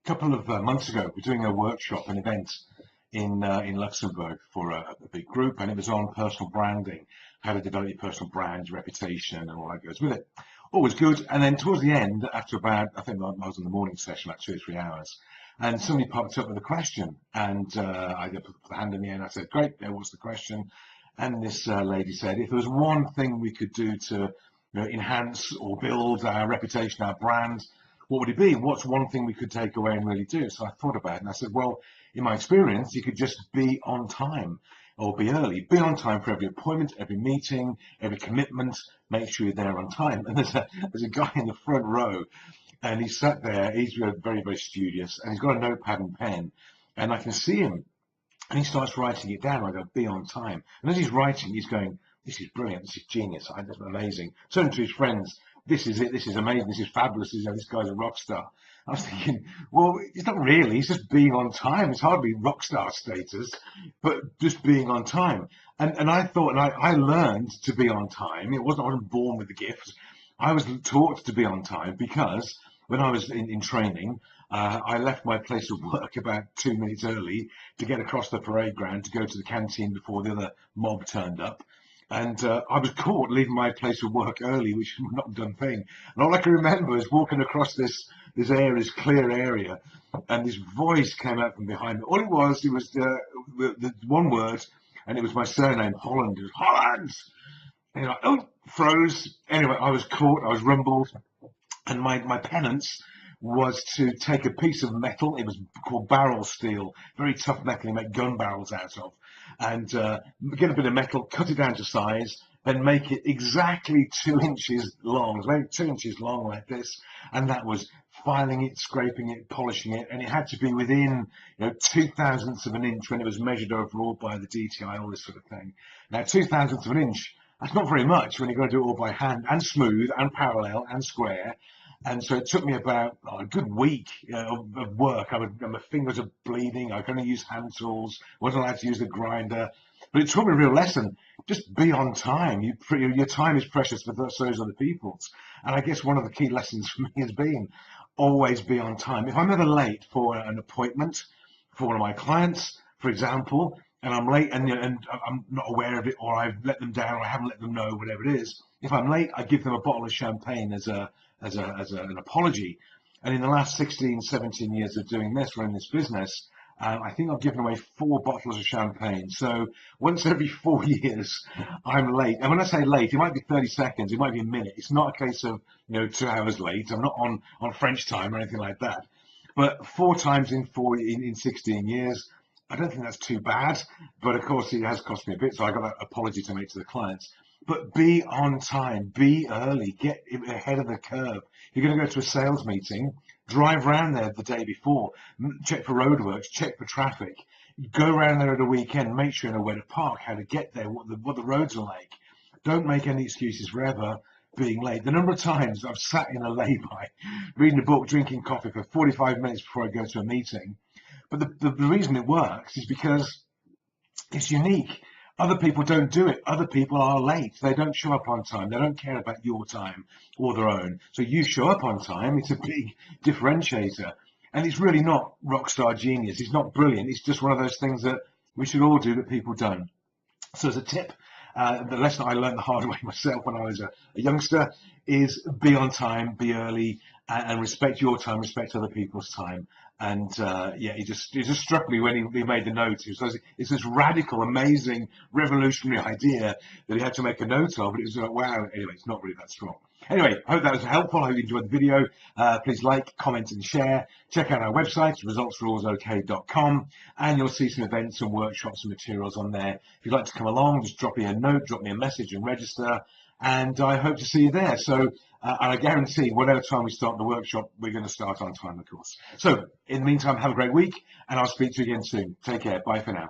couple of months ago, we're doing a workshop, an event in Luxembourg for a big group, and it was on personal branding, how to develop your personal brand, your reputation, and all that goes with it. All was good, and then towards the end, after about, I think I was in the morning session, like 2 or 3 hours, and somebody popped up with a question, and I put the hand in the air, and I said, "Great, what's the question?" And this lady said, "If there was one thing we could do to enhance or build our reputation, our brand, what would it be? What's one thing we could take away and really do?" So I thought about it, and I said, well, in my experience, you could just be on time or be early. Be on time for every appointment, every meeting, every commitment. Make sure you're there on time. And there's a guy in the front row, and he sat there. He's very, very studious, and he's got a notepad and pen, and I can see him. And he starts writing it down. I go, "Be on time." And as he's writing, he's going, "This is brilliant. This is genius. That's amazing." Turning to his friends, "This is it. This is amazing. This is fabulous. This guy's a rock star." I was thinking, well, it's not really. It's just being on time. It's hardly rock star status, but just being on time. And I thought, and I learned to be on time. I wasn't born with the gift. I was taught to be on time because when I was in training, I left my place of work about 2 minutes early to get across the parade ground to go to the canteen before the other mob turned up. And I was caught leaving my place of work early, which is not a done thing. And all I can remember is walking across this clear area, and this voice came out from behind me. All it was the one word, and it was my surname, Holland. It was Holland! And froze. Anyway, I was caught, I was rumbled, and my penance was to take a piece of metal. It was called barrel steel, very tough metal you make gun barrels out of, and get a bit of metal, cut it down to size, then make it exactly 2 inches long, maybe 2 inches long like this, and that was filing it, scraping it, polishing it, and it had to be within 0.02 of an inch when it was measured overall by the DTI, all this sort of thing. Now 0.02 of an inch, that's not very much when you're going to do it all by hand, and smooth, and parallel, and square. And so it took me about a good week of work. My fingers are bleeding. I could only use hand tools. Wasn't allowed to use the grinder. But it taught me a real lesson. Just be on time. Your time is precious, but so is other people's. And I guess one of the key lessons for me has been always be on time. If I'm ever late for an appointment for one of my clients, for example, and I'm late and I'm not aware of it, or I've let them down, or I haven't let them know, whatever it is. If I'm late, I give them a bottle of champagne as an apology. And in the last 16, 17 years of doing this, running this business, I think I've given away 4 bottles of champagne. So once every 4 years, I'm late. And when I say late, it might be 30 seconds, it might be a minute. It's not a case of 2 hours late. I'm not on French time or anything like that. But 4 times in 16 years, I don't think that's too bad. But of course, it has cost me a bit. So I got that apology to make to the clients. But be on time, be early, get ahead of the curve. You're going to go to a sales meeting, drive around there the day before, check for roadworks, check for traffic, go around there at a weekend, make sure you know where to park, how to get there, what the roads are like. Don't make any excuses for ever being late. The number of times I've sat in a lay-by, reading a book, drinking coffee for 45 minutes before I go to a meeting. But the reason it works is because it's unique. Other people don't do it. Other people are late. They don't show up on time. They don't care about your time or their own. So you show up on time. It's a big differentiator. And it's really not rock star genius. It's not brilliant. It's just one of those things that we should all do that people don't. So as a tip, the lesson I learned the hard way myself when I was a youngster is be on time, be early, and respect your time, respect other people's time. And it just struck me when he made the note. It's this radical, amazing, revolutionary idea that he had to make a note of. But it was like, wow. Anyway, it's not really that strong. Anyway, I hope that was helpful. I hope you enjoyed the video. Please like, comment, and share. Check out our website, resultsrulesok.com, and you'll see some events and workshops and materials on there. If you'd like to come along, just drop me a note, drop me a message, and register. And I hope to see you there. So, and I guarantee whatever time we start the workshop, we're going to start on time, of course. So, in the meantime, have a great week, and I'll speak to you again soon. Take care. Bye for now.